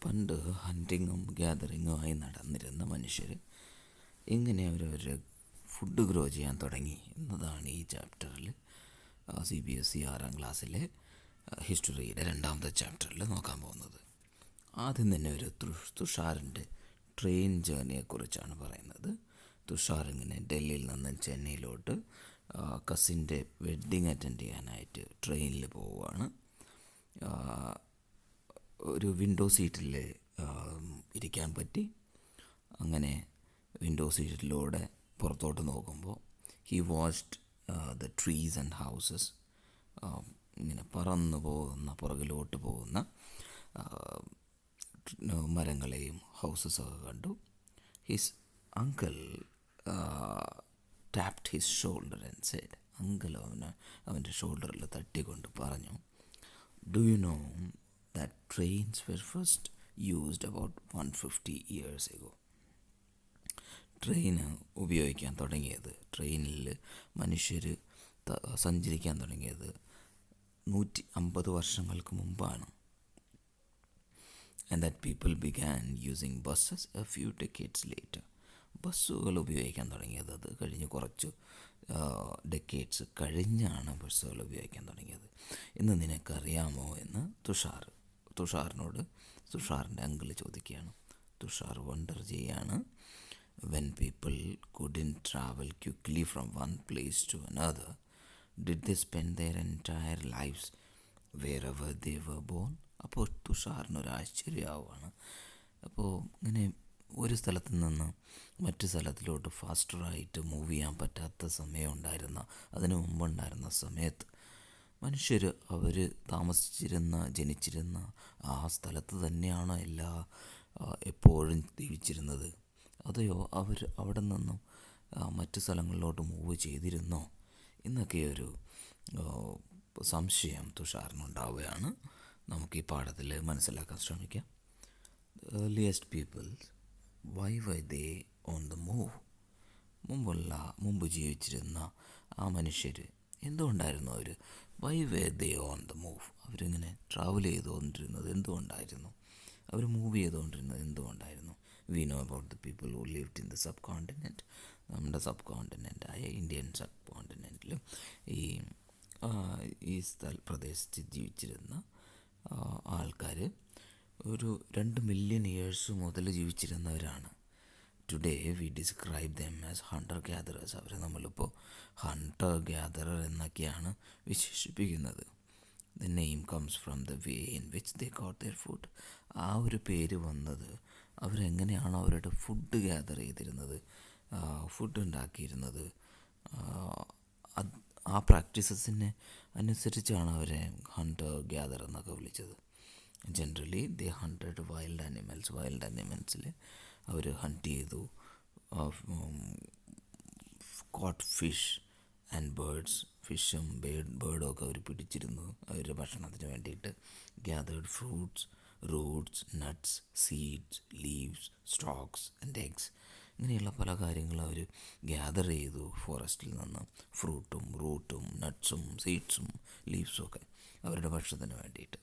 പണ്ട് ഹണ്ടിങ്ങും ഗ്യാതറിങ്ങുമായി നടന്നിരുന്ന മനുഷ്യർ എങ്ങനെ അവരവരുടെ ഫുഡ് ഗ്രോ ചെയ്യാൻ തുടങ്ങി എന്നതാണ് ഈ ചാപ്റ്ററിൽ CBSE 6ാം ക്ലാസ്സിലെ ഹിസ്റ്ററിയുടെ 2ാമത്തെ ചാപ്റ്ററിൽ നോക്കാൻ പോകുന്നത്. ആദ്യം തന്നെ ഒരു തുഷാറിൻ്റെ ട്രെയിൻ ജേർണിയെക്കുറിച്ചാണ് പറയുന്നത്. തുഷാർ ഇങ്ങനെ ഡൽഹിയിൽ നിന്ന് ചെന്നൈയിലോട്ട് കസിൻ്റെ വെഡ്ഡിങ് അറ്റൻഡ് ചെയ്യാനായിട്ട് ട്രെയിനിൽ പോവുകയാണ്. ഒരു വിൻഡോ സീറ്റിൽ ഇരിക്കാൻ പറ്റി. അങ്ങനെ വിൻഡോ സീറ്റിലൂടെ പുറത്തോട്ട് നോക്കുമ്പോൾ he watched the trees and houses. ഇങ്ങനെ പറന്നു പോകുന്ന പുറകിലോട്ട് പോകുന്ന മരങ്ങളെയും ഹൗസസൊക്കെ കണ്ടു. His uncle tapped his shoulder and said, uncle അവൻ്റെ ഷോൾഡറിൽ തട്ടിക്കൊണ്ട് പറഞ്ഞു, do you know that trains were first used about 150 years ago. ട്രെയിന് ഉപയോഗിക്കാൻ തുടങ്ങിയത്, ട്രെയിനിൽ മനുഷ്യർ സഞ്ചരിക്കാൻ തുടങ്ങിയത് 150 വർഷങ്ങൾക്ക് മുമ്പാണ്. And that people began using buses a few decades later. ബസ്സുകൾ ഉപയോഗിക്കാൻ തുടങ്ങിയത് അത് കഴിഞ്ഞ് കുറച്ച് ഡെക്കേഡ്സ് കഴിഞ്ഞാണ് ബസ്സുകൾ ഉപയോഗിക്കാൻ തുടങ്ങിയത്. ഇന്ന് നിനക്കറിയാമോ എന്ന് തുഷാറിനോട് തുഷാറിൻ്റെ അങ്കിൾ ചോദിക്കുകയാണ്. തുഷാർ വണ്ടർ ചെയ്യാണ്. When people couldn't travel quickly from one place to another, did they spend their entire lives wherever they were born? അപ്പോൾ തുഷാറിനൊരു ആശ്ചര്യമാവുകയാണ്. അപ്പോൾ ഇങ്ങനെ ഒരു സ്ഥലത്ത് നിന്ന് മറ്റു സ്ഥലത്തിലോട്ട് ഫാസ്റ്ററായിട്ട് മൂവ് ചെയ്യാൻ പറ്റാത്ത സമയം ഉണ്ടായിരുന്ന, അതിനു മുമ്പുണ്ടായിരുന്ന സമയത്ത് മനുഷ്യർ അവർ ജനിച്ചിരുന്ന ആ സ്ഥലത്ത് തന്നെയാണോ എപ്പോഴും ജീവിച്ചിരുന്നത്, അതെയോ അവർ അവിടെ നിന്നും മറ്റു സ്ഥലങ്ങളിലോട്ട് മൂവ് ചെയ്തിരുന്നോ എന്നൊക്കെയൊരു സംശയം തുഷാറിനുണ്ടാവുകയാണ്. നമുക്ക് ഈ പാഠത്തിൽ മനസ്സിലാക്കാൻ ശ്രമിക്കാം. Earliest peoples, why why they on the move? മുമ്പ് ജീവിച്ചിരുന്ന ആ മനുഷ്യർ എന്തുകൊണ്ടായിരുന്നു അവർ why were they on the move? അവരിങ്ങനെ ട്രാവൽ ചെയ്തുകൊണ്ടിരുന്നത് എന്തുകൊണ്ടായിരുന്നു? അവർ മൂവ് ചെയ്തുകൊണ്ടിരുന്നത് എന്തുകൊണ്ടായിരുന്നു? We know about the people who lived in the subcontinent. നമ്മുടെ സബ് കോണ്ടിനെൻ്റായ ഇന്ത്യൻ സബ് കോണ്ടിനെൻറ്റിലും ഈ പ്രദേശത്ത് ജീവിച്ചിരുന്ന ആൾക്കാർ ഒരു 2 മില്യൺ ഇയേഴ്സ് മുതൽ ജീവിച്ചിരുന്നവരാണ്. Today we describe them as hunter gatherers. അവരെ നമ്മളിപ്പോൾ ഹണ്ടർ ഗ്യാദറർ എന്നൊക്കെയാണ് വിശേഷിപ്പിക്കുന്നത്. The name comes from the way in which they got there food. ആ ഒരു പേര് വന്നത് അവരെങ്ങനെയാണ് അവരുടെ ഫുഡ് ഗ്യാദർ ചെയ്തിരുന്നത്, ഫുഡ് ഉണ്ടാക്കിയിരുന്നത്, ആ പ്രാക്ടീസസിനെ അനുസരിച്ചാണ് അവരെ ഹണ്ടർ ഗ്യാദർ എന്നൊക്കെ വിളിച്ചത്. ജനറലി ദേ ഹണ്ടഡ് വൈൽഡ് ആനിമൽസിൽ അവർ ഹണ്ട് ചെയ്തു. കോട്ട് ഫിഷ് ആൻഡ് ബേർഡ്സ്, ഫിഷും ബേർഡും ഒക്കെ അവർ പിടിച്ചിരുന്നു അവരുടെ ഭക്ഷണത്തിന് വേണ്ടിയിട്ട്. Gathered fruits, Roots, nuts, seeds, leaves, Stokes and eggs. ഇങ്ങനെയുള്ള പല കാര്യങ്ങളും അവർ ഗ്യാദർ ചെയ്തു ഫോറസ്റ്റിൽ നിന്ന്. ഫ്രൂട്ടും റൂട്ടും നട്ട്സും സീഡ്സും ലീവ്സും ഒക്കെ അവരുടെ ഭക്ഷണത്തിന് വേണ്ടിയിട്ട്.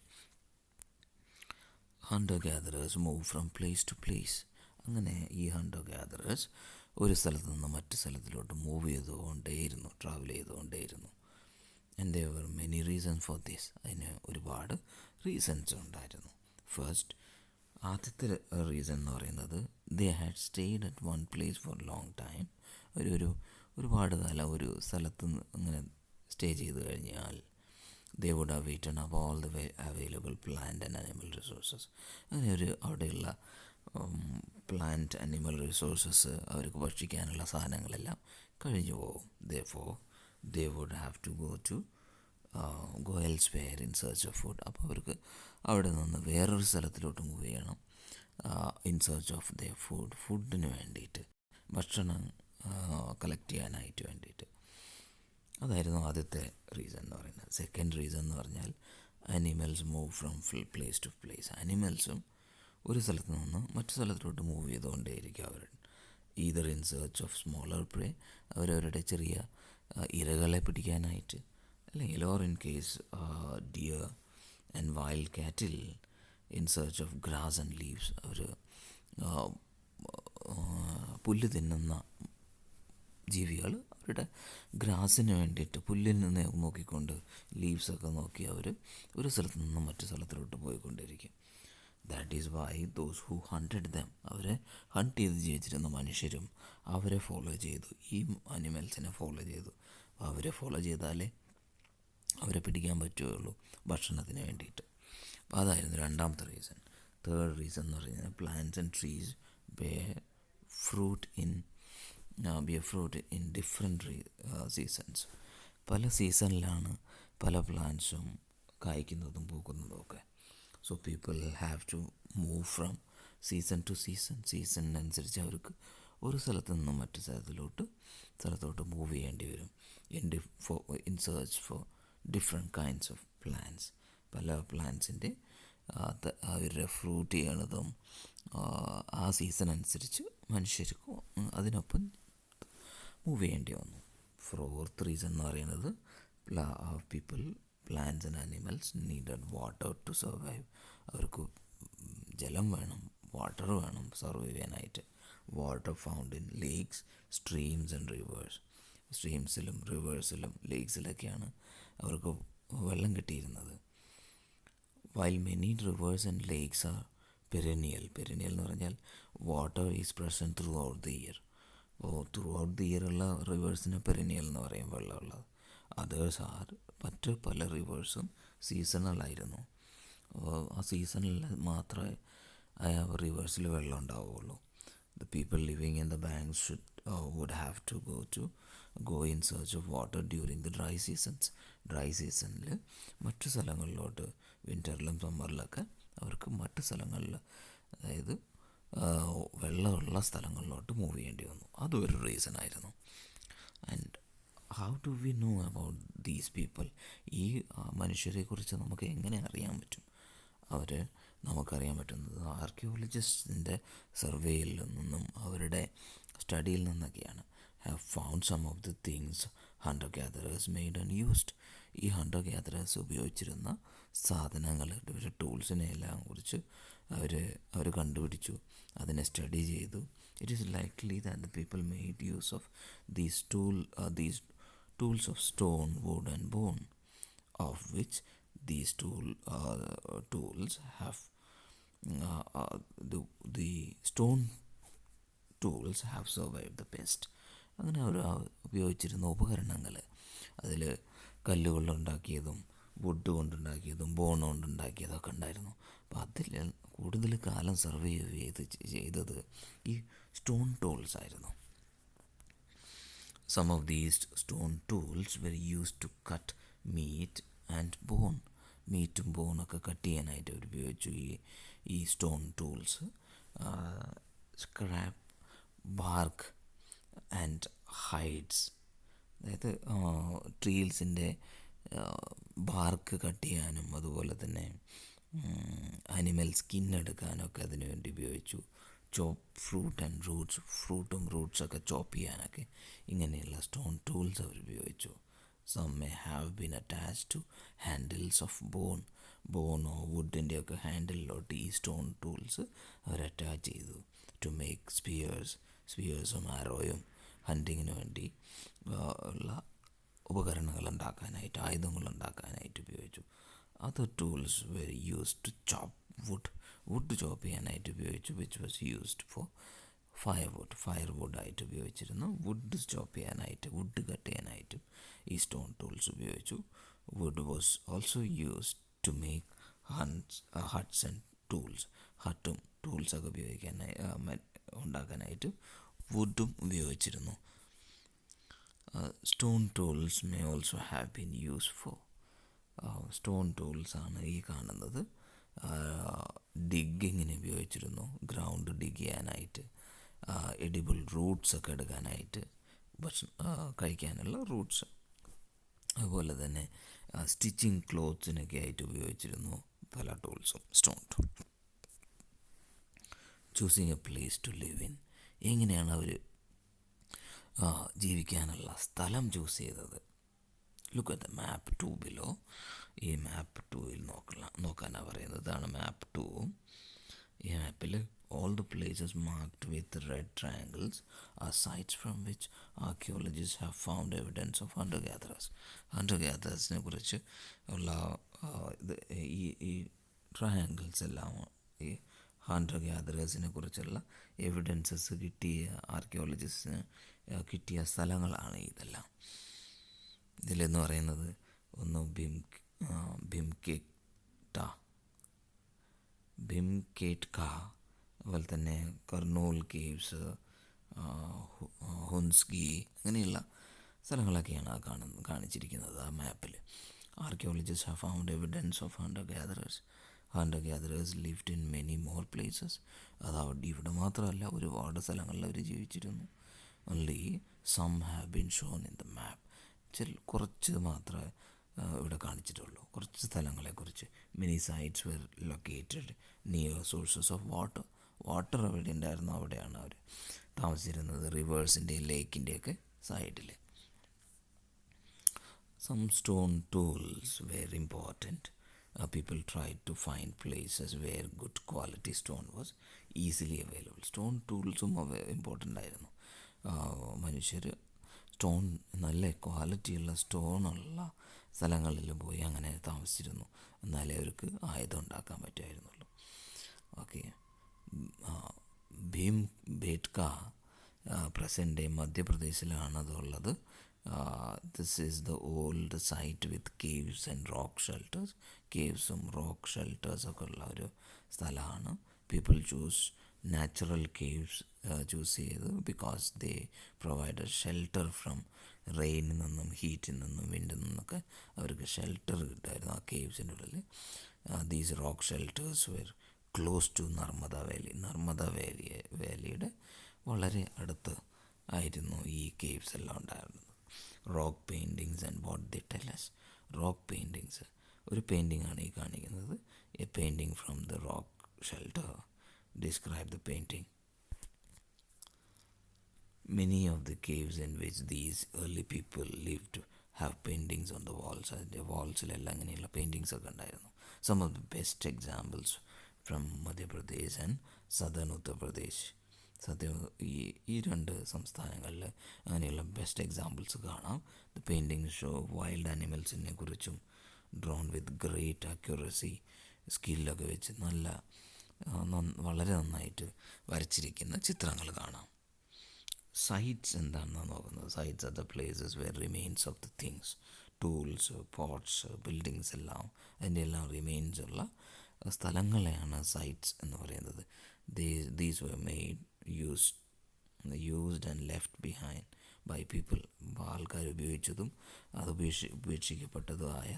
Hunter gatherers move from place to place. അങ്ങനെ ഈ ഹണ്ടർ ഗ്യാദറേഴ്സ് ഒരു സ്ഥലത്ത് നിന്ന് മറ്റു സ്ഥലത്തിലോട്ട് ട്രാവൽ ചെയ്തുകൊണ്ടേയിരുന്നു. And there were many reasons for this. അതിന് ഒരുപാട് റീസൺസ് ഉണ്ടായിരുന്നു. ഫസ്റ്റ്, ആദ്യത്തെ റീസൺ എന്ന് പറയുന്നത് they had stayed at one place for a long time. ഒരുപാട് കാലം ഒരു സ്ഥലത്ത് അങ്ങനെ സ്റ്റേ ചെയ്ത് കഴിഞ്ഞാൽ they would have eaten up all the available plant and animal resources. അങ്ങനെ അവിടെയുള്ള പ്ലാന്റ് അനിമൽ റിസോഴ്സസ്, അവർക്ക് ഭക്ഷിക്കാനുള്ള സാധനങ്ങളെല്ലാം കഴിഞ്ഞു പോകും. therefore they would have to go elsewhere in search of food. അപ്പോൾ അവർക്ക് അവിടെ നിന്ന് വേറൊരു സ്ഥലത്തിലോട്ട് മൂവ് ചെയ്യണം ഇൻ സെർച്ച് ഓഫ് ദെയർ ഫുഡിന് വേണ്ടിയിട്ട്, ഭക്ഷണം കളക്ട് ചെയ്യാനായിട്ട് വേണ്ടിയിട്ട്. അതായിരുന്നു ആദ്യത്തെ റീസൺ എന്ന് പറയുന്നത്. സെക്കൻഡ് റീസൺ എന്ന് പറഞ്ഞാൽ animals move from place to place. അനിമൽസും ഒരു സ്ഥലത്ത് നിന്ന് മറ്റു സ്ഥലത്തോട്ട് മൂവ് ചെയ്തുകൊണ്ടേയിരിക്കും അവർ. Either in search of smaller prey, അവരവരുടെ ചെറിയ ഇരകളെ പിടിക്കാനായിട്ട്, അല്ലെങ്കിൽ or in case deer and wild cattle in search of grass and leaves. അവർ പുല്ല് തിന്നുന്ന ജീവികൾ അവരുടെ ഗ്രാസിന് വേണ്ടിയിട്ട് പുല്ലിന് നോക്കിക്കൊണ്ട് ലീവ്സൊക്കെ നോക്കി അവർ ഒരു സ്ഥലത്ത് നിന്ന് മറ്റു സ്ഥലത്തിലോട്ട് പോയിക്കൊണ്ടിരിക്കും. That is why those who hunted them, അവരെ ഹണ്ട് ചെയ്ത് ജീവിച്ചിരുന്ന മനുഷ്യരും അവരെ ഫോളോ ചെയ്തു, ഈ അനിമൽസിനെ ഫോളോ ചെയ്തു. അവരെ ഫോളോ ചെയ്താലേ അവരെ പിടിക്കാൻ പറ്റുകയുള്ളൂ ഭക്ഷണത്തിന് വേണ്ടിയിട്ട്. അപ്പോൾ അതായിരുന്നു രണ്ടാമത്തെ റീസൺ. തേർഡ് റീസൺ എന്ന് പറയുന്നത് plants and trees bear fruit in different seasons. പല സീസണിലാണ് പല പ്ലാന്റ്സും കായ്ക്കുന്നതും പൂക്കുന്നതും ഒക്കെ. So people have to move from season to season. സീസണിനനുസരിച്ച് അവർക്ക് ഒരു സ്ഥലത്ത് നിന്നും മറ്റു സ്ഥലത്തോട്ട് മൂവ് ചെയ്യേണ്ടി വരും. In search for different kinds of plants. പല പ്ലാന്റ്സിൻ്റെ അവരുടെ ഫ്രൂട്ട് ചെയ്യണതും ആ സീസൺ അനുസരിച്ച് മനുഷ്യർക്ക് അതിനൊപ്പം മൂവ് ചെയ്യേണ്ടി വന്നു. ഫോർത്ത് റീസൺ എന്ന് പറയുന്നത് people, plants and animals needed water to survive. അവർക്ക് ജലം വേണം, വാട്ടർ വേണം സർവൈവ് ചെയ്യാനായിട്ട്. Water found in lakes, streams and rivers. സ്ട്രീംസിലും റിവേഴ്സിലും ലേക്സിലൊക്കെയാണ് അവർക്ക് വെള്ളം കിട്ടിയിരുന്നത്. While many rivers and lakes are perennial എന്ന് പറഞ്ഞാൽ water is present throughout the year. അപ്പോൾ ത്രൂ ഔട്ട് ദി ഇയർ ഉള്ള റിവേഴ്സിന് പെരനിയൽ എന്ന് പറയും, വെള്ളമുള്ളത്. അതേഴ്സ് ആർ, മറ്റ് പല റിവേഴ്സും സീസണലായിരുന്നു. ആ സീസണിൽ മാത്രമേ റിവേഴ്സിൽ വെള്ളം ഉണ്ടാവുകയുള്ളൂ. The people living in the banks would have to go in search of water during the dry seasons. Dry സീസണിൽ മറ്റു സ്ഥലങ്ങളിലോട്ട്, വിൻ്ററിലും സമ്മറിലൊക്കെ അവർക്ക് മറ്റു സ്ഥലങ്ങളിൽ, അതായത് വെള്ളമുള്ള സ്ഥലങ്ങളിലോട്ട് മൂവ് ചെയ്യേണ്ടി വന്നു. അതൊരു റീസണായിരുന്നു. And how do we know about these people? ഈ മനുഷ്യരെക്കുറിച്ച് നമുക്ക് എങ്ങനെ അറിയാൻ പറ്റും? നമുക്കറിയാൻ പറ്റുന്നത് ആർക്കിയോളജിസ്റ്റിൻ്റെ സർവേയിൽ നിന്നും അവരുടെ സ്റ്റഡിയിൽ നിന്നൊക്കെയാണ്. Have found some of the things hunter gatherers made and used. ഈ ഹണ്ടർ ഗ്യാദറേഴ്സ് ഉപയോഗിച്ചിരുന്ന സാധനങ്ങൾ, ഇവരുടെ ടൂൾസിനെ എല്ലാം കുറിച്ച് അവർ കണ്ടുപിടിച്ചു, അതിനെ സ്റ്റഡി ചെയ്തു. It is likely that the people made use of these tools of stone, wood and bone, of which these tools have the stone tools have survived the best. അങ്ങനെ അവർ ഉപയോഗിച്ചിരുന്ന ഉപകരണങ്ങൾ, അതിൽ കല്ലുകൊണ്ടുണ്ടാക്കിയതും വുഡ് കൊണ്ടുണ്ടാക്കിയതും ബോൺ കൊണ്ടുണ്ടാക്കിയതൊക്കെ ഉണ്ടായിരുന്നു. അപ്പോൾ അതിൽ കൂടുതൽ കാലം സർവൈവ് ചെയ്തത് ഈ സ്റ്റോൺ ടൂൾസ് ആയിരുന്നു. Some of these stone tools were used to cut meat and bone. മീറ്റും ബോണൊക്കെ കട്ട് ചെയ്യാനായിട്ട് അവർ ഉപയോഗിച്ചു ഈ stone tools. Scrape, bark and hides, അതായത് ട്രീൽസിൻ്റെ ബാർക്ക് കട്ട് ചെയ്യാനും അതുപോലെ തന്നെ അനിമൽ സ്കിൻ എടുക്കാനൊക്കെ അതിനു വേണ്ടി ഉപയോഗിച്ചു. ഫ്രൂട്ടും റൂട്ട്സൊക്കെ ചോപ്പ് ചെയ്യാനൊക്കെ ഇങ്ങനെയുള്ള സ്റ്റോൺ ടൂൾസ് അവർ ഉപയോഗിച്ചു. Some may have been attached to handles of ബോണോ വുഡിൻ്റെയൊക്കെ ഹാൻഡിലിലോട്ട് ഈ സ്റ്റോൺ ടൂൾസ് അവർ അറ്റാച്ച് ചെയ്തു. ടു മേക്ക് സ്പിയേഴ്സും ആരോയും ഹണ്ടിങ്ങിന് വേണ്ടി ഉള്ള ഉപകരണങ്ങൾ ഉണ്ടാക്കാനായിട്ട്, ആയുധങ്ങൾ ഉണ്ടാക്കാനായിട്ട് ഉപയോഗിച്ചു. Other tools were used to chop wood chop ചെയ്യാനായിട്ട് ഉപയോഗിച്ചു. വിച്ച് വാസ് യൂസ്ഡ് ഫോർ ഫയർവുഡായിട്ട് ഉപയോഗിച്ചിരുന്നു. വുഡ് ചോപ്പ് ചെയ്യാനായിട്ട്, വുഡ് കട്ട് ചെയ്യാനായിട്ടും ഈ സ്റ്റോൺ ടൂൾസ് ഉപയോഗിച്ചു. Wood was also used to make huts and tools. ഹട്ടും ടൂൾസൊക്കെ ഉണ്ടാക്കാനായിട്ട് വുഡും ഉപയോഗിച്ചിരുന്നു. Stone tools may also have been used for, stone ടൂൾസാണ് ഈ കാണുന്നത്, ഡിഗ്ഗിങ്ങിന് ഉപയോഗിച്ചിരുന്നു. ഗ്രൗണ്ട് ഡിഗ് ചെയ്യാനായിട്ട്, എഡിബിൾ റൂട്ട്സ് ഒക്കെ എടുക്കാനായിട്ട്, കഴിക്കാനുള്ള റൂട്ട്സ്, അതുപോലെ തന്നെ സ്റ്റിച്ചിങ് ക്ലോത്ത്സിനൊക്കെ ആയിട്ട് ഉപയോഗിച്ചിരുന്നു പല ടൂൾസും. Stone tool. Choosing a place to live in. എങ്ങനെയാണ് അവർ ജീവിക്കാനുള്ള സ്ഥലം ചൂസ് ചെയ്തത്? Look at the map 2 below. ഈ മാപ്പ് 2ൽ നോക്കാനാണ് പറയുന്നത്. ഇതാണ് മാപ്പ് 2. മാപ്പിൽ all the places marked with red triangles are sites from which archaeologists have found evidence of hunter-gatherers. Hunter കുറിച്ച് ഉള്ള ഇത് ഈ ട്രയാങ്കിൾസ് എല്ലാം ഈ ഹണ്ടർ ഗ്യാദറേഴ്സിനെ കുറിച്ചുള്ള എവിഡൻസസ് കിട്ടിയ ആർക്കിയോളജിസ്റ്റിന് കിട്ടിയ സ്ഥലങ്ങളാണ് ഇതെല്ലാം. ഇതിലെന്ന് പറയുന്നത് ഒന്ന് ഭീംകേട്ക, അതുപോലെ തന്നെ കർണൂൽ കേവ്സ്, ഹുൻസ്ഗി, അങ്ങനെയുള്ള സ്ഥലങ്ങളൊക്കെയാണ് കാണിച്ചിരിക്കുന്നത് ആ മാപ്പിൽ. Archaeologist have found evidence of hunter gatherers lived in many more places. അത് ഇവിടെ മാത്രമല്ല, ഒരുപാട് സ്ഥലങ്ങളിൽ അവർ ജീവിച്ചിരുന്നു. Only some have been shown in the map. കുറച്ച് മാത്രമേ ഇവിടെ കാണിച്ചിട്ടുള്ളൂ, കുറച്ച് സ്ഥലങ്ങളെക്കുറിച്ച്. Many sites were located near sources of water എവിടെ ഉണ്ടായിരുന്നു അവിടെയാണ് അവർ താമസിച്ചിരുന്നത്, റിവേഴ്സിൻ്റെയും ലേക്കിൻ്റെയൊക്കെ സൈഡിൽ. Some stone tools were important. People tried to find places where good quality stone was easily available. Stone ടൂൾസും ഇമ്പോർട്ടൻ്റ് ആയിരുന്നു. മനുഷ്യർ നല്ല ക്വാളിറ്റിയുള്ള സ്റ്റോണുള്ള സ്ഥലങ്ങളിൽ പോയി അങ്ങനെ താമസിച്ചിരുന്നു. എന്നാലേ അവർക്ക് ആയുധം ഉണ്ടാക്കാൻ പറ്റുമായിരുന്നുള്ളൂ. ഓക്കെ, ഭീംബേട്ക പ്രസൻറ്റ് ഡേ മധ്യപ്രദേശിലാണ് അതുള്ളത്. This is the old site with caves and rock shelters. കേവ്സും റോക്ക് ഷെൽട്ടേഴ്സൊക്കെ ഉള്ള ഒരു സ്ഥലമാണ്. People choose natural caves choose ചെയ്ത് because they provide shelter from റെയിനിൽ നിന്നും ഹീറ്റിൽ നിന്നും വിൻഡിൽ നിന്നൊക്കെ അവർക്ക് ഷെൽട്ടർ കിട്ടുമായിരുന്നു ആ കേവ്സിൻ്റെ ഉള്ളിൽ. These rock shelters were close to Narmada വാലിയുടെ വളരെ അടുത്ത് ആയിരുന്നു ഈ കേവ്സ് എല്ലാം ഉണ്ടായിരുന്നത്. Rock paintings and what they tell us. Rock paintings, ഒരു പെയിൻറ്റിംഗ് ആണ് ഈ കാണിക്കുന്നത്. A painting from the rock shelter. Describe the painting. Many of the caves in which these early people lived have paintings on the walls. അതിൻ്റെ വാൾസിലെല്ലാം അങ്ങനെയുള്ള paintings ഒക്കെ ഉണ്ടായിരുന്നു. Some of the best examples from Madhya Pradesh and Southern Uttar Pradesh. ഈ രണ്ട് സംസ്ഥാനങ്ങളിൽ അങ്ങനെയുള്ള best examples കാണാം. The paintings show wild ആനിമൽസിനെ കുറിച്ചും ഡ്രോൺ വിത്ത് ഗ്രേറ്റ് അക്യുറസി, സ്കില്ലൊക്കെ വെച്ച് വളരെ നന്നായിട്ട് വരച്ചിരിക്കുന്ന ചിത്രങ്ങൾ കാണാം. സൈറ്റ്സ് എന്താണെന്ന് നോക്കുന്നത്. Sites are the places where remains of the things, tools, pots, buildings എല്ലാം അതിൻ്റെ എല്ലാം റിമെയിൻസ് ഉള്ള സ്ഥലങ്ങളെയാണ് സൈറ്റ്സ് എന്ന് പറയുന്നത്. These were made used and left behind by people. ആൾക്കാർ ഉപയോഗിച്ചതും അത് ഉപേക്ഷിക്കപ്പെട്ടതുമായ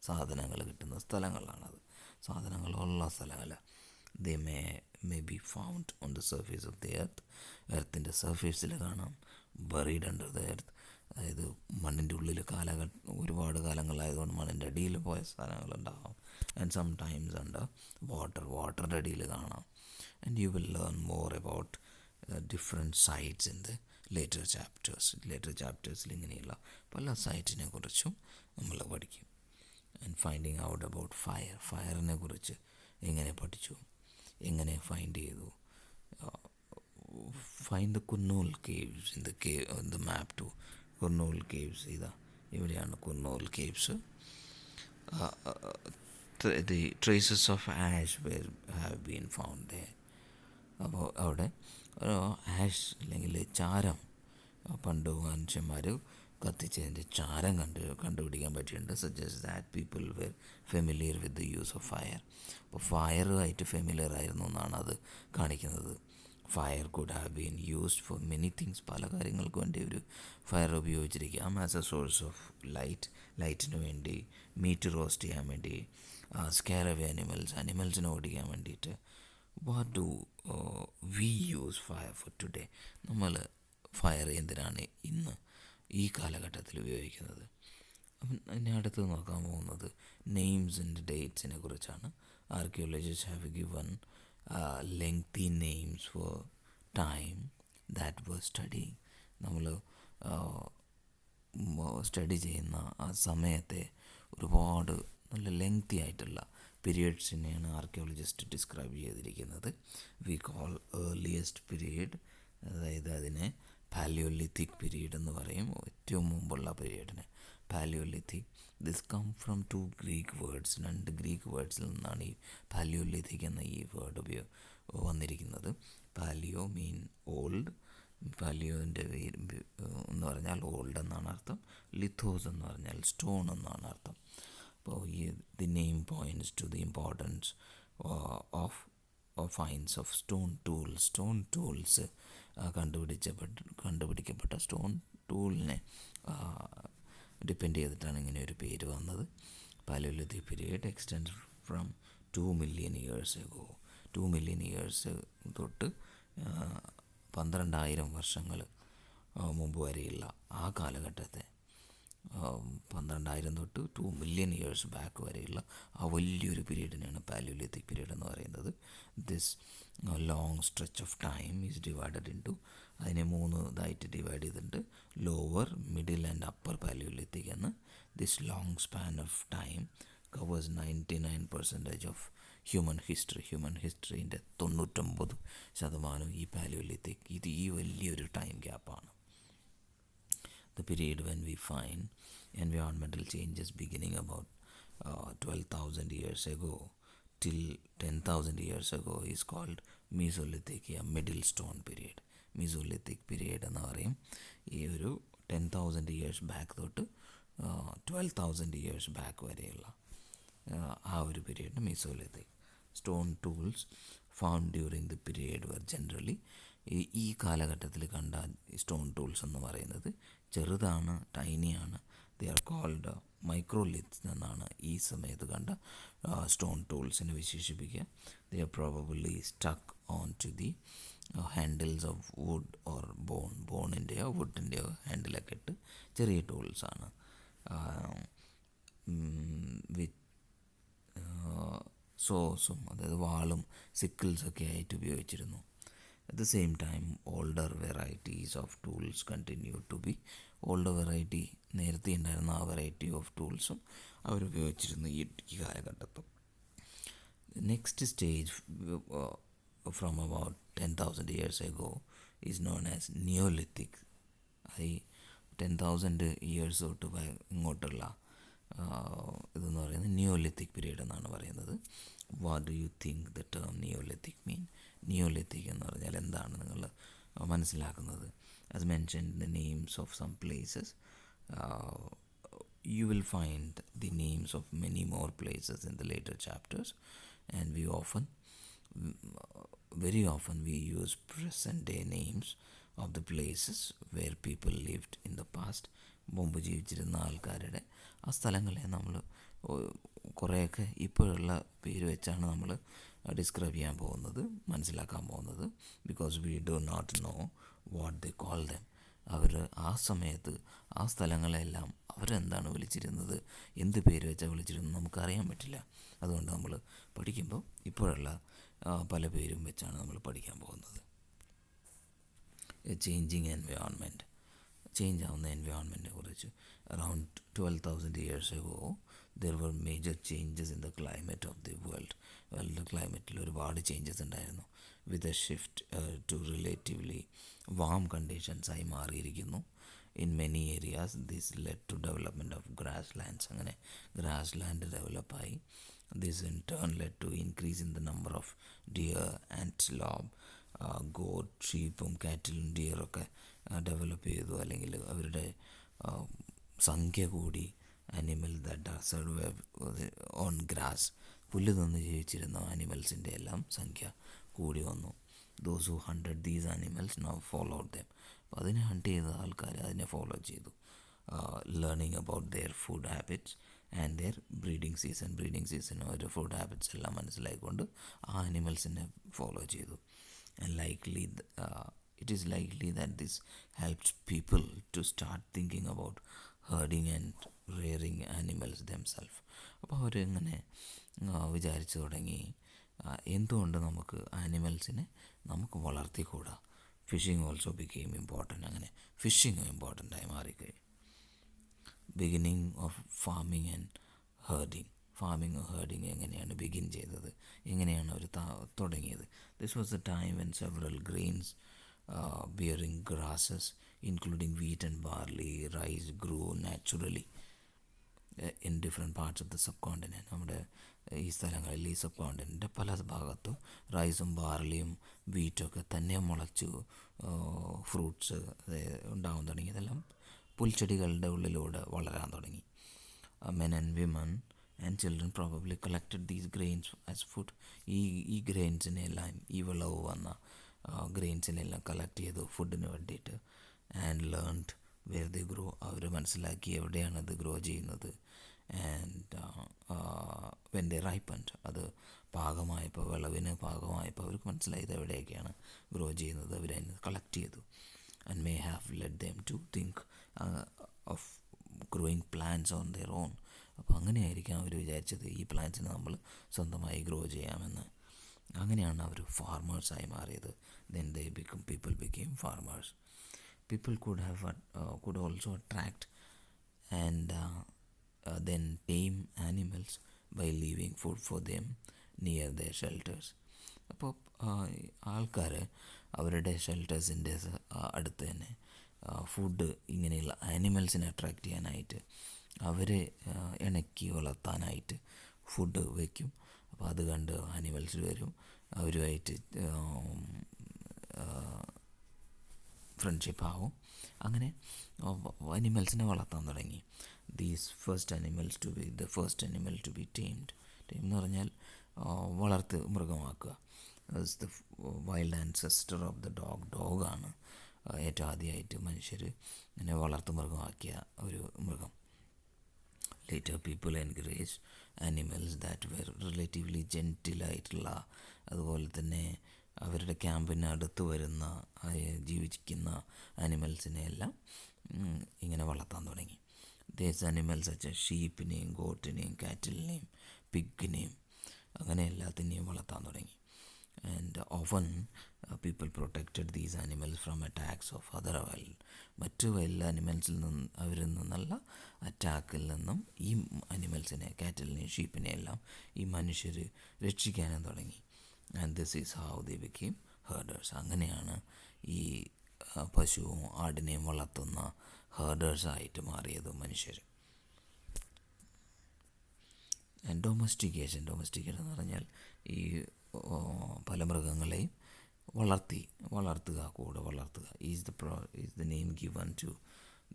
സാധനങ്ങൾ കിട്ടുന്ന സ്ഥലങ്ങളാണത്. സാധനങ്ങളുള്ള സ്ഥലങ്ങൾ. They may be found on the surface of the earth. എർത്തിൻ്റെ സർഫേസിൽ കാണാം. buried under the earth, അതായത് മണ്ണിൻ്റെ ഉള്ളിൽ ഒരുപാട് കാലങ്ങളായതുകൊണ്ട് മണ്ണിൻ്റെ അടിയിൽ പോയ സ്ഥലങ്ങളുണ്ടാകാം. ആൻഡ് സം ടൈംസ് അണ്ടർ വാട്ടറിൻ്റെ അടിയിൽ കാണാം. And you will learn more about different sites in the later chapters. ഇങ്ങനെയുള്ള പല സൈറ്റിനെ കുറിച്ചും നമ്മൾ പഠിക്കും. ആൻഡ് ഫൈൻഡിങ് ഔട്ട് അബൌട്ട് ഫയറിനെ കുറിച്ച് എങ്ങനെ പഠിച്ചു, എങ്ങനെ ഫൈൻഡ് ചെയ്തു. Find the Kurnool caves in the map to Kurnool caves. ഇവിടെയാണ് Kurnool caves. The traces of ash have been found there. അപ്പോൾ അവിടെ ആഷ് അല്ലെങ്കിൽ ചാരം, പണ്ട് മനുഷ്യന്മാർ കത്തിച്ചതിൻ്റെ ചാരം കണ്ടുപിടിക്കാൻ പറ്റിയിട്ടുണ്ട്. Suggest that people were familiar with the use of fire. അപ്പോൾ ഫയറുമായിട്ട് ഫെമിലിയർ ആയിരുന്നു എന്നാണ് അത് കാണിക്കുന്നത്. Fire could have been used for many things. പല കാര്യങ്ങൾക്ക് വേണ്ടി ഒരു ഫയർ ഉപയോഗിച്ചിരിക്കാം. ആസ് എ സോഴ്സ് ഓഫ് ലൈറ്റിന് വേണ്ടി, മീറ്റ് റോസ്റ്റ് ചെയ്യാൻ വേണ്ടി, സ്കെയർ അവേ അനിമൽസിനെ ഓടിക്കാൻ വേണ്ടിയിട്ട്. What do we use fire for today? നമ്മൾ ഫയർ എന്തിനാണ് ഇന്ന് ഈ കാലഘട്ടത്തിൽ ഉപയോഗിക്കുന്നത്? അപ്പം അതിനെ അടുത്ത് നോക്കാൻ പോകുന്നത് നെയിംസ് ആൻഡ് ഡേറ്റ്സിനെ കുറിച്ചാണ്. Archaeologist have given lengthy names for time that was studying. നമ്മൾ സ്റ്റഡി ചെയ്യുന്ന ആ സമയത്തെ ഒരുപാട് നല്ല ലെങ്തി ആയിട്ടുള്ള പീരിയഡ്സിനെയാണ് ആർക്കിയോളജിസ്റ്റ് ഡിസ്ക്രൈബ് ചെയ്തിരിക്കുന്നത്. വി കോൾ ഏർലിയസ്റ്റ് പീരീഡ്, അതായത് അതിനെ പാലിയോലിത്തിക് പീരീഡ് എന്ന് പറയും. ഏറ്റവും മുമ്പുള്ള പീരീഡിനെ palaeolithic. This come from 2 Greek words. 2 Greek വേർഡ്സിൽ നിന്നാണ് ഈ പാലിയോലിത്തിക് എന്ന ഈ വേർഡ് വന്നിരിക്കുന്നത്. പാലിയോ മീൻ ഓൾഡ്, പാലിയോൻ്റെ എന്ന് പറഞ്ഞാൽ ഓൾഡ് എന്നാണ് അർത്ഥം. ലിത്തോസ് എന്ന് പറഞ്ഞാൽ സ്റ്റോൺ എന്നാണ് അർത്ഥം. അപ്പോൾ the name points to the importance of finds of stone tools. Stone tools കണ്ടുപിടിക്കപ്പെട്ട സ്റ്റോൺ ടൂളിനെ ഡിപ്പെൻഡ് ചെയ്തിട്ടാണ് ഇങ്ങനെ ഒരു പേര് വന്നത്. Palaeolithic period extend from 2 million years ago. 2 million years തൊട്ട് 12,000 വർഷങ്ങൾ മുമ്പ് വരെയുള്ള ആ കാലഘട്ടത്തെ, 12,000 തൊട്ട് 2 മില്യൺ ഇയേഴ്സ് ബാക്ക് വരെയുള്ള ആ വലിയൊരു പീരീഡിനാണ് പാലിയോലിത്തിക് പീരീഡ് എന്ന് പറയുന്നത്. This long stretch of time is divided into, അതിനെ 3 ഇതായിട്ട് ഡിവൈഡ് ചെയ്തിട്ടുണ്ട്. Lower, middle and upper palaeolithic എന്ന്. This long span of time covers 99% of human history. Human ഹിസ്റ്ററീൻ്റെ 99% ഈ പാലിയോലിത്തിക്, ഇത് ഈ വലിയൊരു ടൈം ഗ്യാപ്പാണ്. The period when we find environmental changes beginning about 12,000 years ago till 10,000 years ago is called Mesolithic, middle stone period. Mesolithic period എന്ന് പറയും. ഈ ഒരു 10,000 years ബാക്ക് തൊട്ട് 12,000 years ബാക്ക് വരെയുള്ള ആ ഒരു പീരീഡിന് mesolithic. Stone tools found during the period were generally, ഈ കാലഘട്ടത്തിൽ കണ്ട സ്റ്റോൺ ടൂൾസ് എന്ന് പറയുന്നത് ചെറുതാണ്, ടൈനിയാണ്. ദേ ആർ കോൾഡ് മൈക്രോലിത്സ് എന്നാണ് ഈ സമയത്ത് കണ്ട സ്റ്റോൺ ടൂൾസിനെ വിശേഷിപ്പിക്കുക. They are probably stuck on to the handles of wood or ബോണിൻ്റെയോ വുഡിൻ്റെയോ ഹാൻഡിലൊക്കെ ഇട്ട് ചെറിയ ടൂൾസാണ്. സോസും, അതായത് വാളും സിക്കിൾസൊക്കെ ആയിട്ട് ഉപയോഗിച്ചിരുന്നു. At the same time, older varieties of tools continue to be. older variety, നേരത്തെ ഉണ്ടായിരുന്ന ആ വെറൈറ്റി ഓഫ് ടൂൾസും അവരുപയോഗിച്ചിരുന്നു ഈ കാലഘട്ടത്തിൽ. Next stage from about 10,000 years ago is known as Neolithic. ഈ 10,000 years തൊട്ട് ഇങ്ങോട്ടുള്ള ഇതെന്ന് പറയുന്നത് നിയോലിത്തിക് പീരീഡ് എന്നാണ് പറയുന്നത്. What do you think the term neolithic mean? Neolithic എന്ന് പറഞ്ഞാൽ എന്താണ് നിങ്ങൾ മനസ്സിലാക്കുന്നത്? As mentioned the names of some places, you will find the names of many more places in the later chapters, and very often we use present day names of the places where people lived in the past. മുമ്പ് ജീവിച്ചിരുന്ന ആൾക്കാരുടെ ആ സ്ഥലങ്ങളെ നമ്മൾ കുറേയൊക്കെ ഇപ്പോഴുള്ള പേര് വെച്ചാണ് നമ്മൾ ഡിസ്ക്രൈബ് ചെയ്യാൻ പോകുന്നത്, മനസ്സിലാക്കാൻ പോകുന്നത്. Because we do not know what they call them. അവർ ആ സമയത്ത് ആ സ്ഥലങ്ങളെല്ലാം അവരെന്താണ് വിളിച്ചിരുന്നത്, എന്ത് പേര് വെച്ചാൽ വിളിച്ചിരുന്നത് നമുക്കറിയാൻ പറ്റില്ല. അതുകൊണ്ട് നമ്മൾ പഠിക്കുമ്പോൾ ഇപ്പോഴുള്ള പല പേരും വെച്ചാണ് നമ്മൾ പഠിക്കാൻ പോകുന്നത്. ചേഞ്ചിങ് എൻവയോൺമെൻറ്റ്, ചേഞ്ച് ആവുന്ന എൻവയോൺമെൻറ്റിനെ കുറിച്ച്. Around 12,000 years ago there were major changes in the climate of the world. World ക്ലൈമറ്റിൽ ഒരുപാട് ചേഞ്ചസ് ഉണ്ടായിരുന്നു. With a shift to relatively warm കണ്ടീഷൻസായി മാറിയിരിക്കുന്നു. In many areas this led to development of grasslands. അങ്ങനെ grassland ഡെവലപ്പായി. This in turn led to increase in the number of deer, antelope, goat, ഷീപ്പും കാറ്റിലും ഡിയറൊക്കെ develop ചെയ്തു, അല്ലെങ്കിൽ അവരുടെ സംഖ്യ കൂടി. Animal that are survive on grass, പുല്ല് തന്ന് ജീവിച്ചിരുന്ന ആനിമൽസിൻ്റെ എല്ലാം സംഖ്യ കൂടി വന്നു. Those who haunted these animals now followed dum. അപ്പോൾ അതിനെ ഹണ്ട് ചെയ്ത ആൾക്കാർ അതിനെ ഫോളോ ചെയ്തു. Learning about their food habits and their breeding season അവരുടെ ഫുഡ് ഹാബിറ്റ്സ് എല്ലാം മനസ്സിലായിക്കൊണ്ട് ആ ആനിമൽസിനെ ഫോളോ ചെയ്തു. And it is likely that this helps people to start thinking about herding and rearing animals themselves. അപ്പോൾ അവരിങ്ങനെ വിചാരിച്ചു തുടങ്ങി, എന്തുകൊണ്ട് നമുക്ക് ആനിമൽസിനെ നമുക്ക് വളർത്തിക്കൂടാ. Fishing also became important. അങ്ങനെ ഫിഷിംഗ് ഇമ്പോർട്ടൻ്റായി മാറിക്കഴിഞ്ഞു. Beginning of farming and herding. Farming herding എങ്ങനെയാണ് ബിഗിൻ ചെയ്തത്, എങ്ങനെയാണ് അവർ തുടങ്ങിയത്. This was the time when several grains bearing grasses including wheat and barley rice grew naturally in different parts of the subcontinent. നമ്മുടെ ഈ സ്ഥലങ്ങളിൽ, ഈ sub continent പല ഭാഗത്തും റൈസും ബാർലിയും വീറ്റൊക്കെ തന്നെ മുളച്ചു ഫ്രൂട്ട്സ് ഉണ്ടാവാൻ തുടങ്ങി. ഇതെല്ലാം പുൽച്ചെടികളുടെ ഉള്ളിലൂടെ വളരാൻ തുടങ്ങി. Men and women and children probably collected these grains as food. ഈ ഗ്രെയിൻസിനെല്ലാം, ഈ വിളവ് വന്ന ഗ്രെയിൻസിനെല്ലാം കളക്ട് ചെയ്തു ഫുഡിന് വേണ്ടിയിട്ട്. And learned where the grow, അവർ മനസ്സിലാക്കി എവിടെയാണ് ഇത് ഗ്രോ ചെയ്യുന്നത്. ആൻഡ് വെൻ ദി റൈപ്പൻഡ്, അത് പാകമായപ്പോൾ, വിളവിന് പാകമായപ്പോൾ അവർക്ക് മനസ്സിലായി ഇത് എവിടെയൊക്കെയാണ് ഗ്രോ ചെയ്യുന്നത്. അവരതിന് കളക്ട് ചെയ്തു. And may have led them to think of growing plants on their own. അപ്പോൾ അങ്ങനെയായിരിക്കാം അവർ വിചാരിച്ചത് ഈ പ്ലാന്റ്സിനെ നമ്മൾ സ്വന്തമായി ഗ്രോ ചെയ്യാമെന്ന്. അങ്ങനെയാണ് അവർ ഫാർമേഴ്സായി മാറിയത്. Then people became farmers. People could also attract and then tame animals by leaving food for them near their shelters. അപ്പോൾ ആൾക്കാർ അവരുടെ ഷെൽട്ടേഴ്സിൻ്റെ അടുത്ത് തന്നെ ഫുഡ്, ഇങ്ങനെയുള്ള ആനിമൽസിനെ അട്രാക്റ്റ് ചെയ്യാനായിട്ട്, അവരെ ഇണക്കി വളർത്താനായിട്ട് ഫുഡ് വയ്ക്കും. അപ്പോൾ അത് കണ്ട് ആനിമൽസ് വരും, അവരുമായിട്ട് ഫ്രണ്ട്ഷിപ്പ് ആവും. അങ്ങനെ അനിമൽസിനെ വളർത്താൻ തുടങ്ങി. These first animals to be the first animal to be tamed. Tame എന്ന് പറഞ്ഞാൽ വളർത്ത് മൃഗമാക്കുക. The wild ancestor of the dog. ഡോഗാണ് ഏറ്റവും ആദ്യമായിട്ട് മനുഷ്യർ ഇങ്ങനെ വളർത്തു മൃഗമാക്കിയ ഒരു മൃഗം. Later people encourage animals that were relatively ജെൻറ്റിലായിട്ടുള്ള, അതുപോലെ തന്നെ അവരുടെ ക്യാമ്പിന് അടുത്ത് വരുന്ന ജീവിക്കുന്ന ആനിമൽസിനെ എല്ലാം ഇങ്ങനെ വളർത്താൻ തുടങ്ങി. ദേശ ആനിമൽസ് വെച്ചാൽ ഷീപ്പിനെയും ഗോട്ടിനെയും കാറ്റിലിനെയും പിഗിനെയും അങ്ങനെ എല്ലാത്തിനെയും വളർത്താൻ തുടങ്ങി. And often people protected these animals from attacks of other wild. മറ്റ് വൈൽഡ് ആനിമൽസിൽ നിന്ന്, അവരിൽ നിന്നുള്ള അറ്റാക്കിൽ നിന്നും ഈ അനിമൽസിനെ, കാറ്റലിനെയും ഷീപ്പിനെയും എല്ലാം ഈ മനുഷ്യർ രക്ഷിക്കാനും തുടങ്ങി. And this is how they became herders. അങ്ങനെയാണ് ഈ പശുവും ആടിനെയും വളർത്തുന്ന ഹേർഡേഴ്സായിട്ട് മാറിയത് മനുഷ്യർ. ആൻഡ് ഡൊമസ്റ്റിക്കേഷൻ എന്ന് പറഞ്ഞാൽ ഈ പല മൃഗങ്ങളെയും കൂടെ വളർത്തുക is the name given to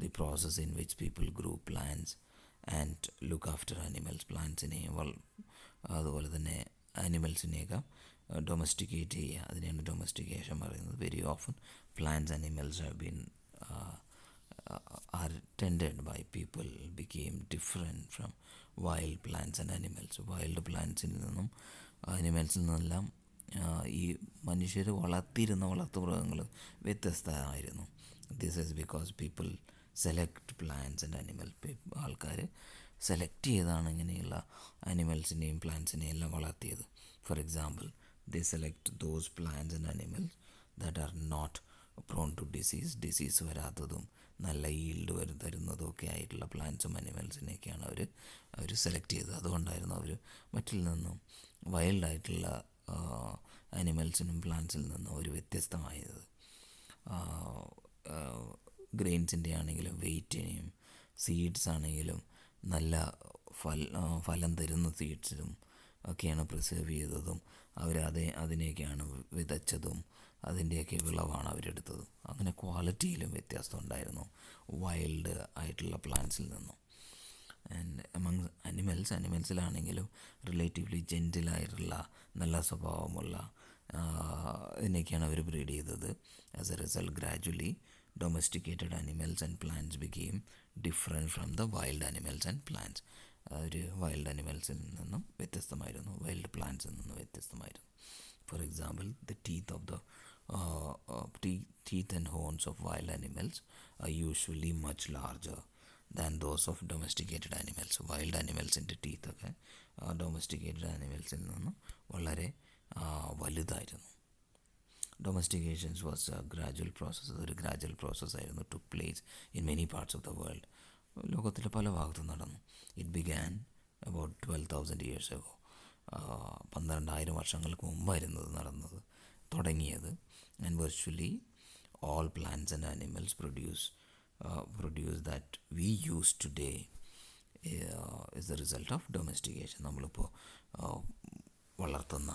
the process in which people grew plants and look after animals. പ്ലാന്റ്സിനെയും അതുപോലെ തന്നെ ആനിമൽസിനെയൊക്കെ ഡൊമസ്റ്റിക്കേറ്റ് ചെയ്യുക, അതിനെയാണ് ഡൊമസ്റ്റിക്കേഷൻ പറയുന്നത്. Very often plants animals have been are tended by people became different from wild plants and animals. Wild പ്ലാന്റ്സിൽ നിന്നും ആനിമൽസിൽ നിന്നെല്ലാം ഈ മനുഷ്യർ വളർത്തിയിരുന്ന വളർത്തുമൃഗങ്ങൾ വ്യത്യസ്തമായിരുന്നു. This is because people select plants and animals. ആൾക്കാർ സെലക്ട് ചെയ്താണ് ഇങ്ങനെയുള്ള ആനിമൽസിനെയും പ്ലാന്റ്സിനെയും എല്ലാം വളർത്തിയത്. For example, they select those plants and animals that are not prone to disease വരാത്തതും നല്ല ഈൽഡ് തരുന്നതും ഒക്കെ ആയിട്ടുള്ള പ്ലാന്റ്സും അനിമൽസിനെയൊക്കെയാണ് അവർ സെലക്ട് ചെയ്തത്. അതുകൊണ്ടായിരുന്നു അവർ മറ്റിൽ നിന്നും വൈൽഡായിട്ടുള്ള അനിമൽസിനും പ്ലാന്റ്സിൽ നിന്നും ഒരു വ്യത്യസ്തമായത്. ഗ്രെയിൻസിൻ്റെ ആണെങ്കിലും വെയിറ്റിനെയും സീഡ്സ് ആണെങ്കിലും നല്ല ഫലം തരുന്ന സീഡ്സിലും ഒക്കെയാണ് പ്രിസേർവ് ചെയ്തതും. അതിനെയൊക്കെയാണ് വിതച്ചതും, അതിൻ്റെയൊക്കെ വിളവാണ് അവരെടുത്തത്. അങ്ങനെ ക്വാളിറ്റിയിലും വ്യത്യാസം ഉണ്ടായിരുന്നു വൈൽഡ് ആയിട്ടുള്ള പ്ലാന്റ്സിൽ നിന്നും. ആൻഡ് എമംഗ് അനിമൽസിലാണെങ്കിലും റിലേറ്റീവ്ലി ജെൻറ്റിലായിട്ടുള്ള നല്ല സ്വഭാവമുള്ള ഇതിനൊക്കെയാണ് അവർ ബ്രീഡ് ചെയ്തത്. As A result gradually domesticated animals and plants became different from the wild animals and plants. ഒരു വൈൽഡ് അനിമൽസിൽ നിന്നും വ്യത്യസ്തമായിരുന്നു, വൈൽഡ് പ്ലാന്റ്സിൽ നിന്നും വ്യത്യസ്തമായിരുന്നു. For example, the teeth and horns of wild animals are usually much larger than those of domesticated animals. Wild അനിമൽസിൻ്റെ ടീത്തൊക്കെ domesticated അനിമൽസിൽ നിന്നും വളരെ വലുതായിരുന്നു. Domestication was a gradual process. അതൊരു ഗ്രാജുവൽ പ്രോസസ്സായിരുന്നു. took place in many parts of the world. ലോകത്തിലെ പല ഭാഗത്തും നടന്നു. It began about 12,000 years ago. 12,000 വർഷങ്ങൾക്ക് മുമ്പായിരുന്നു ഇത് നടന്നത്, തുടങ്ങിയത്. And virtually all plants and animals produce that we use today is the result of domestication. നമ്മളിപ്പോൾ വളർത്തുന്ന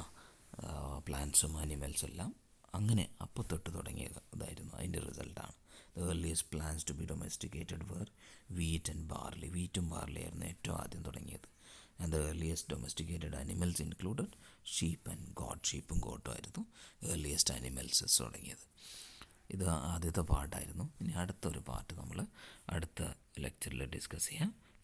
പ്ലാന്റ്സും ആനിമൽസും എല്ലാം അങ്ങനെ അപ്പോൾ തൊട്ട് തുടങ്ങിയതായിരുന്നു, അതിൻ്റെ റിസൾട്ടാണ്. The earliest plants to be domesticated were wheat and barley. വീറ്റും ബാർലി ആയിരുന്നു ഏറ്റവും ആദ്യം തുടങ്ങിയത്. And the earliest domesticated animals included sheep and goat. ഷീപ്പും ഗോട്ടും ആയിരുന്നു ഏർലിയസ്റ്റ് അനിമൽസ് തുടങ്ങിയത്. ഇത് ആദ്യത്തെ പാർട്ടായിരുന്നു. ഇനി അടുത്തൊരു പാർട്ട് നമ്മൾ അടുത്ത ലെക്ചറിൽ ഡിസ്കസ് ചെയ്യാം.